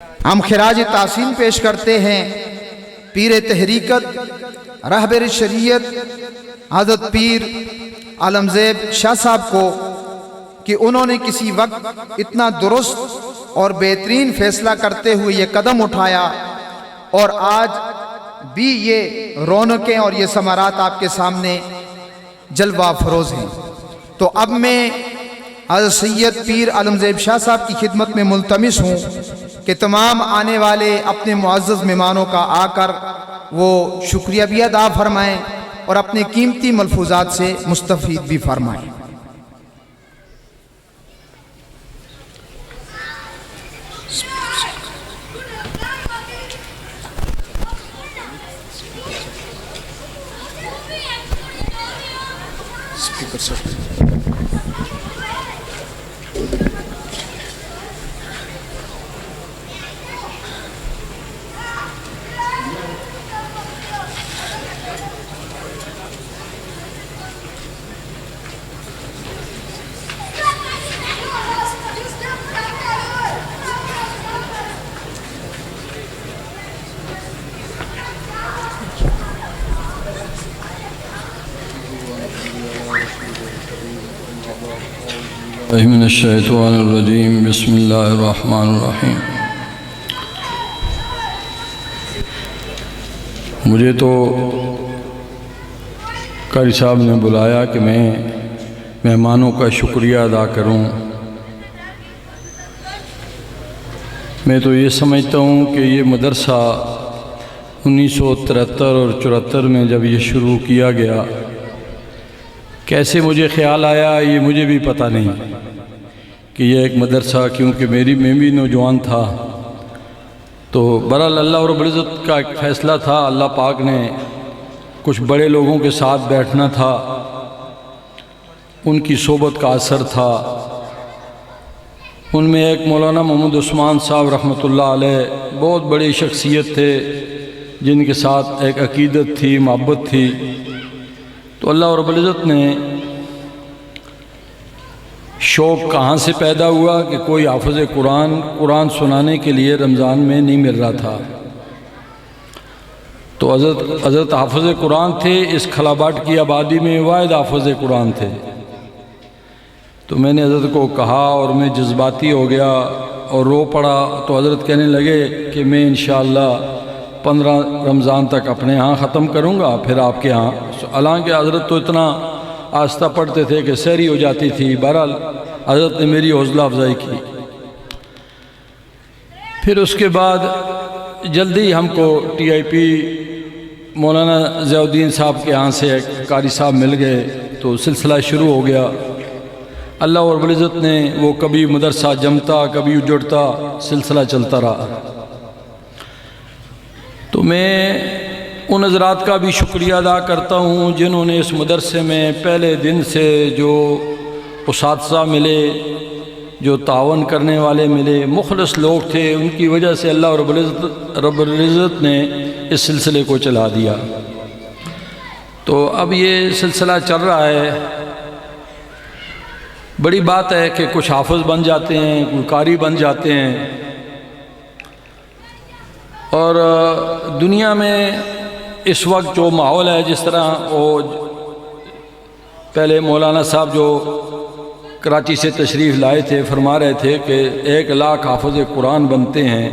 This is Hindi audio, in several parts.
हम खिराज तासीन पेश करते हैं पीर तहरीकत रहबर शरीयत हज़रत पीर आलमज़ेब शाह साहब को कि उन्होंने किसी वक्त इतना दुरुस्त और बेहतरीन फ़ैसला करते हुए ये कदम उठाया और आज भी ये रौनकें और ये समारात आपके सामने जलवा फरोज़ हैं। तो अब मैं हज़रत सैयद पीर आलमज़ेब शाह साहब की खिदमत में मुल्तमिस हूँ कि तमाम आने वाले अपने मुअज़्ज़ज़ मेहमानों का आकर वो शुक्रिया भी अदा फरमाएँ और अपने कीमती मलफूज़ात से मुस्तफ़ीद भी फरमाएँ। स्पीकर सर मिनश्शैतानिर्रजीम बिस्मिल्लाहिर्रहमानिर्रहीम। मुझे तो कारी साहब ने बुलाया कि मैं मेहमानों का शुक्रिया अदा करूं। मैं तो ये समझता हूं कि ये मदरसा 1973 और 74 में जब ये शुरू किया गया, कैसे मुझे ख्याल आया ये मुझे भी पता नहीं कि यह एक मदरसा, क्योंकि मैं भी नौजवान था। तो बहरहाल अल्लाह रब्बुल इज़्ज़त का एक फ़ैसला था, अल्लाह पाक ने कुछ बड़े लोगों के साथ बैठना था, उनकी सोबत का असर था। उनमें एक मौलाना मोहम्मद उस्मान साहब रहमतुल्लाह अलैह बहुत बड़ी शख्सियत थे, जिनके साथ एक अकीदत थी, मोहब्बत थी। तो अल्लाह रब्बुल इज़्ज़त ने शौक़ कहाँ से पैदा हुआ कि कोई हाफ़िज़ कुरान सुनाने के लिए रमज़ान में नहीं मिल रहा था। तो हज़रत हाफ़िज़ कुरान थे, इस खलाबाट की आबादी में वाहिद हाफ़िज़ कुरान थे। तो मैंने हज़रत को कहा और मैं जज्बाती हो गया और रो पड़ा। तो हज़रत कहने लगे कि मैं इंशाअल्लाह 15 रमज़ान तक अपने यहाँ ख़त्म करूँगा, फिर आपके यहाँ। हालांकि हज़रत तो इतना आस्था पढ़ते थे कि सहरी हो जाती थी। बहरहाल हज़रत ने मेरी हौसला अफजाई की। फिर उसके बाद जल्दी हमको TIP मौलाना ज़ियाउद्दीन साहब के यहाँ से कारी साहब मिल गए, तो सिलसिला शुरू हो गया। अल्लाह रब्बुल इज़्ज़त ने वो कभी मदरसा जमता कभी उजड़ता, सिलसिला चलता रहा। तो मैं उन हज़रात का भी शुक्रिया अदा करता हूँ जिन्होंने इस मदरसे में पहले दिन से जो उसातिज़ा मिले, जो तावन करने वाले मिले, मुखलिस लोग थे, उनकी वजह से अल्लाह रब्बुल इज़्ज़त ने इस सिलसिले को चला दिया। तो अब ये सिलसिला चल रहा है। बड़ी बात है कि कुछ हाफ़िज़ बन जाते हैं, कोई कारी बन जाते हैं। और दुनिया में इस वक्त जो माहौल है, जिस तरह वो पहले मौलाना साहब जो कराची से तशरीफ़ लाए थे फरमा रहे थे कि 1 लाख हाफ़िज़ कुरान बनते हैं।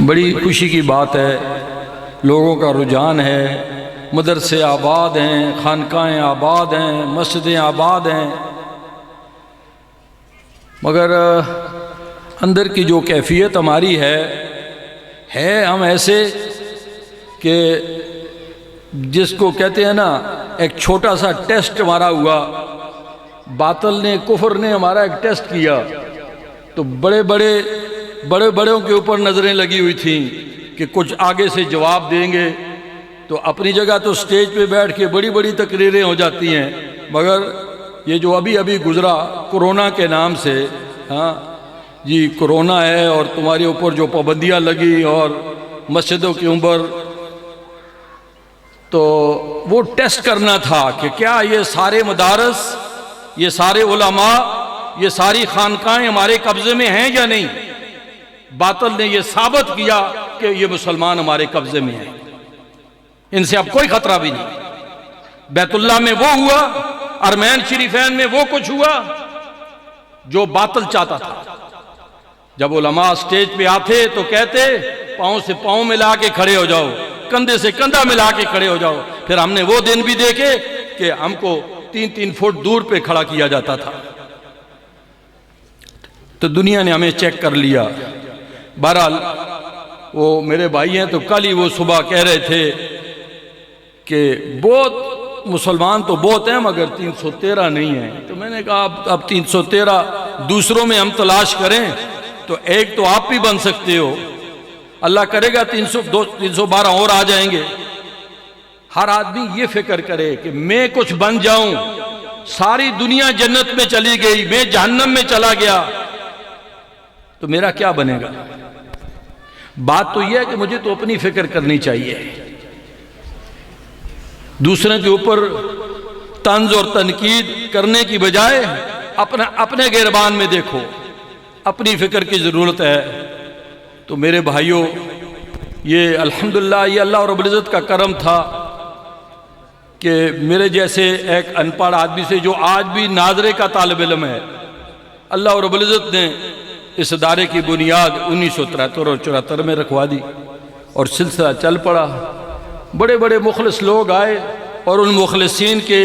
बड़ी खुशी की बात है, लोगों का रुझान है, मदरसे आबाद हैं, खानकाएँ आबाद हैं, मस्जिदें आबाद हैं। मगर अंदर की जो कैफियत हमारी है हम ऐसे कि जिसको कहते हैं ना, एक छोटा सा टेस्ट हमारा हुआ, बातिल ने, कुफर ने हमारा एक टेस्ट किया। तो बड़े बड़ों के ऊपर नज़रें लगी हुई थी कि कुछ आगे से जवाब देंगे। तो अपनी जगह तो स्टेज पे बैठ के बड़ी बड़ी तकरीरें हो जाती हैं, मगर ये जो अभी गुज़रा कोरोना के नाम से, हाँ जी कोरोना है और तुम्हारे ऊपर जो पाबंदियाँ लगी और मस्जिदों के ऊपर, तो वो टेस्ट करना था कि क्या ये सारे मदारस, ये सारे उलमा, ये सारी खानकाएं हमारे कब्जे में हैं या नहीं। बातिल ने यह साबित किया कि ये मुसलमान हमारे कब्जे में हैं, इनसे अब कोई खतरा भी नहीं। बैतुल्लाह में वो हुआ, अरमैन शरीफैन में वो कुछ हुआ जो बातिल चाहता था। जब उलमा स्टेज पे आते तो कहते पांव से पांव मिला के खड़े हो जाओ, कंधे से कंधा मिला के खड़े हो जाओ। फिर हमने वो दिन भी देखे कि हमको 3-3 फुट दूर पे खड़ा किया जाता था। तो दुनिया ने हमें चेक कर लिया। बहरहाल वो मेरे भाई हैं, तो कल ही वो सुबह कह रहे थे कि बहुत मुसलमान तो बहुत हैं मगर 313 नहीं है। तो मैंने कहा अब 313 दूसरों में हम तलाश करें तो एक तो आप भी बन सकते हो, अल्लाह करेगा 312 और आ जाएंगे। हर आदमी ये फिक्र करे कि मैं कुछ बन जाऊं, सारी दुनिया जन्नत में चली गई, मैं जहन्नम में चला गया तो मेरा क्या बनेगा। बात तो यह है कि मुझे तो अपनी फिक्र करनी चाहिए, दूसरे के ऊपर तंज और तनकीद करने की बजाय अपने गिरबान में देखो, अपनी फिक्र की ज़रूरत है। तो मेरे भाइयों, ये अल्हम्दुलिल्लाह ये अल्लाह रब्बुल इज़्ज़त का करम था कि मेरे जैसे एक अनपढ़ आदमी से, जो आज भी नाज़रे का तालिब इल्म है, अल्लाह रब्बुल इज़्ज़त ने इस इदारे की बुनियाद 1973 और 74 में रखवा दी और सिलसिला चल पड़ा। बड़े बड़े मुखलिस लोग आए और उन मुखलिसीन के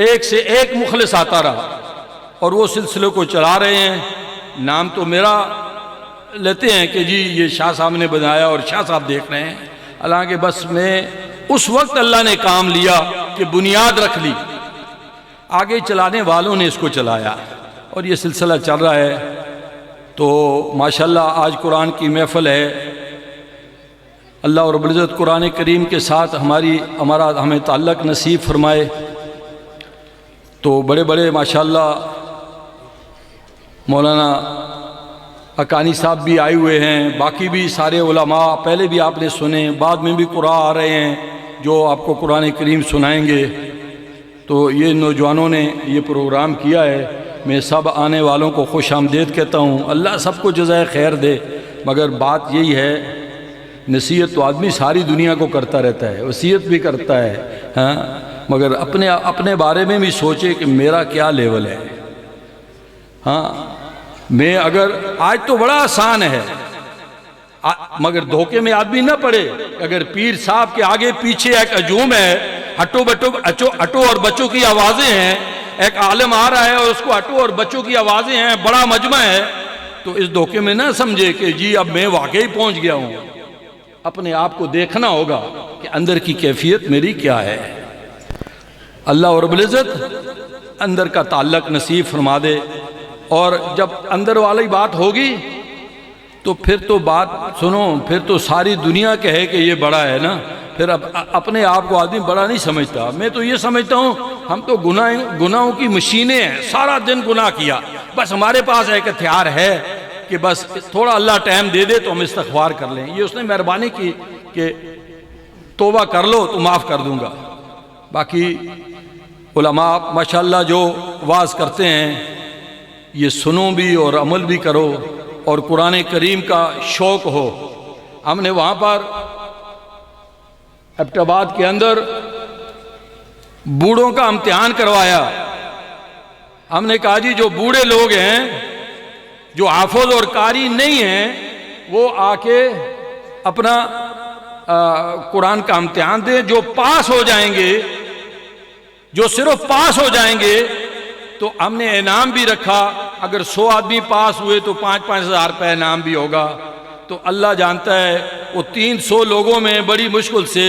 एक से एक मुखलिस आता रहा और वो सिलसिले को चला रहे हैं। नाम तो मेरा लेते हैं कि जी ये शाह साहब ने बनाया और शाह साहब देख रहे हैं, हालांकि बस मैं उस वक्त अल्लाह ने काम लिया कि बुनियाद रख ली, आगे चलाने वालों ने इसको चलाया और ये सिलसिला चल रहा है। तो माशाल्लाह आज कुरान की महफ़िल है। अल्लाह रब्बुल इज़्ज़त कुरान करीम के साथ हमें ताल्लुक़ नसीब फरमाए। तो बड़े बड़े माशाल्लाह मौलाना अकानी साहब भी आए हुए हैं, बाकी भी सारे उलमा पहले भी आपने सुने, बाद में भी कुरान आ रहे हैं जो आपको कुरान करीम सुनाएंगे। तो ये नौजवानों ने ये प्रोग्राम किया है, मैं सब आने वालों को खुश आमदीद कहता हूँ। अल्लाह सबको जज़ाए खैर दे। मगर बात यही है, नसीहत तो आदमी सारी दुनिया को करता रहता है, वसीयत भी करता है, हाँ, मगर अपने बारे में भी सोचे कि मेरा क्या लेवल है। हाँ, मैं अगर आज तो बड़ा आसान है, मगर धोखे में आदमी ना पड़े। अगर पीर साहब के आगे पीछे एक हजूम है, हटो बटो अटो और बच्चों की आवाज़ें हैं, एक आलिम आ रहा है और उसको हटो और बच्चों की आवाज़ें हैं, बड़ा मजमा है, तो इस धोखे में ना समझे कि जी अब मैं वाकई पहुंच गया हूं। अपने आप को देखना होगा कि अंदर की कैफियत मेरी क्या है। अल्लाह रब्बुल इज़्ज़त अंदर का ताल्लुक़ नसीब फरमा दे। और जब अंदर वाली बात होगी तो फिर तो बात सुनो, फिर तो सारी दुनिया कहे कि ये बड़ा है ना, फिर अब अपने आप को आदमी बड़ा नहीं समझता। मैं तो ये समझता हूँ हम तो गुनाहों की मशीनें हैं, सारा दिन गुनाह किया, बस हमारे पास एक हथियार है कि बस थोड़ा अल्लाह टाइम दे दे तो हम इस्तग़फ़ार कर लें। ये उसने मेहरबानी की कि तौबा कर लो तो माफ़ कर दूँगा। बाकी उलमा माशाल्लाह जो वाज़ करते हैं ये सुनो भी और अमल भी करो और कुरान करीम का शौक़ हो। हमने वहाँ पर एबटाबाद के अंदर बूढ़ों का इम्तिहान करवाया। हमने कहा जी जो बूढ़े लोग हैं, जो हाफिज और कारी नहीं हैं, वो आके अपना कुरान का इम्तिहान दें। जो पास हो जाएंगे, जो सिर्फ पास हो जाएंगे, तो हमने इनाम भी रखा। अगर 100 आदमी पास हुए तो 5-5 हज़ार रुपये इनाम भी होगा। तो अल्लाह जानता है वो 300 लोगों में बड़ी मुश्किल से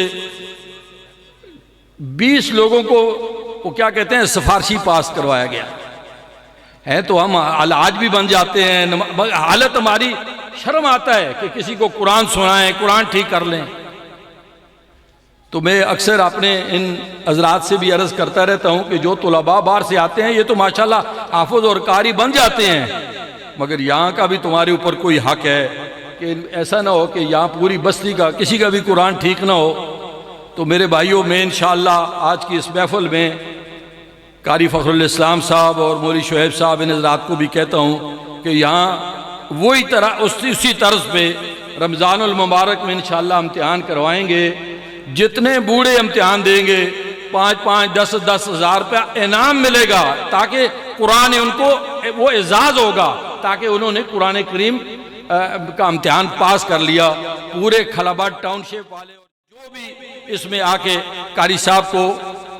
20 लोगों को वो क्या कहते हैं सिफारशी पास करवाया गया है। तो हम आज भी बन जाते हैं। हालत हमारी, शर्म आता है कि किसी को कुरान सुनाएं, कुरान ठीक कर लें। तो मैं अक्सर अपने इन हजरात से भी अर्ज़ करता रहता हूँ कि जो तुलबा बाहर से आते हैं ये तो माशाल्लाह हाफिज और कारी बन जाते हैं, मगर यहाँ का भी तुम्हारे ऊपर कोई हक है कि ऐसा ना हो कि यहाँ पूरी बस्ती का किसी का भी कुरान ठीक ना हो। तो मेरे भाइयों, मैं इंशाअल्लाह आज की इस महफ़िल में कारी फ़खरुल इस्लाम साहब और मौलवी शुएब साहब इन हज़रात को भी कहता हूँ कि यहाँ वही तरह उसी तर्ज पे रमज़ानुल मुबारक में इंशाअल्लाह इम्तिहान करवाएंगे। जितने बूढ़े इम्तिहान देंगे 5-5, 10-10 हज़ार रुपया इनाम मिलेगा, ताकि कुरान उनको वो एजाज़ होगा ताकि उन्होंने कुरान करीम का इम्तिहान पास कर लिया। पूरे खलाबाद टाउनशिप वाले जो भी इसमें आके कारी साहब को,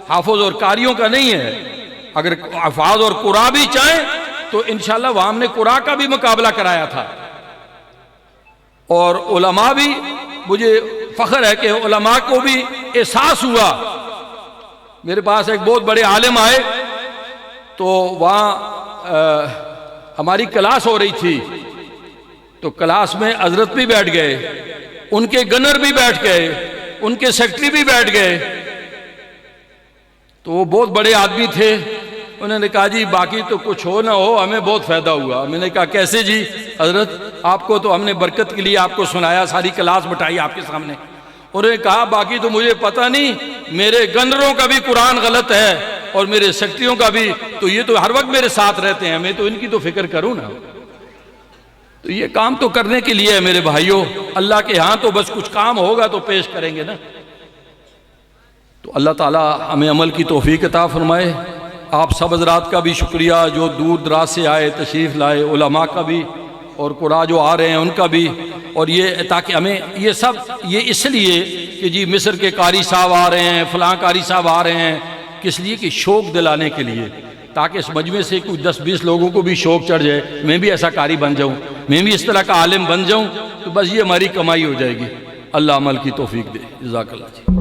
हाफिज और कारियों का नहीं है, अगर हफाज और कुरा भी चाहें तो इंशाल्लाह वहां हमने कुरा का भी मुकाबला कराया था। और उलमा भी, मुझे फख्र है कि उलमा को भी एहसास हुआ। मेरे पास एक बहुत बड़े आलिम आए तो वहाँ हमारी क्लास हो रही थी, तो क्लास में हजरत भी बैठ गए, उनके गनर भी बैठ गए, उनके सेक्रेटरी भी बैठ गए। तो वो बहुत बड़े आदमी थे, उन्होंने कहा जी बाकी तो कुछ हो ना हो, हमें बहुत फ़ायदा हुआ। मैंने कहा कैसे जी? हजरत आपको तो हमने बरकत के लिए आपको सुनाया, सारी क्लास बैठाई आपके सामने। उन्होंने कहा बाकी तो मुझे पता नहीं, मेरे गनरों का भी कुरान गलत है और मेरे सेक्रेटरियों का भी, तो ये तो हर वक्त मेरे साथ रहते हैं, मैं तो इनकी तो फिक्र करूँ ना। तो ये काम तो करने के लिए है मेरे भाइयों, अल्लाह के यहाँ तो बस कुछ काम होगा तो पेश करेंगे ना। तो अल्लाह ताला हमें अमल की तौफीक अता फरमाए। आप सब हज़रात का भी शुक्रिया जो दूर दराज से आए, तशरीफ़ लाए, उलमा का भी और कुरा जो आ रहे हैं उनका भी। और ये ताकि हमें ये सब ये इसलिए कि जी मिस्र के कारी साहब आ रहे हैं, फ़लाँ कारी साहब आ रहे हैं, किस लिए कि शौक़ दिलाने के लिए, ताकि इस मजमे से कुछ 10-20 लोगों को भी शौक़ चढ़ जाए, मैं भी ऐसा कारी बन जाऊँ, मैं भी इस तरह का आलिम बन जाऊँ, तो बस ये हमारी कमाई हो जाएगी। अल्लाह अमल की तौफीक दे। जज़ाकल्लाह जी।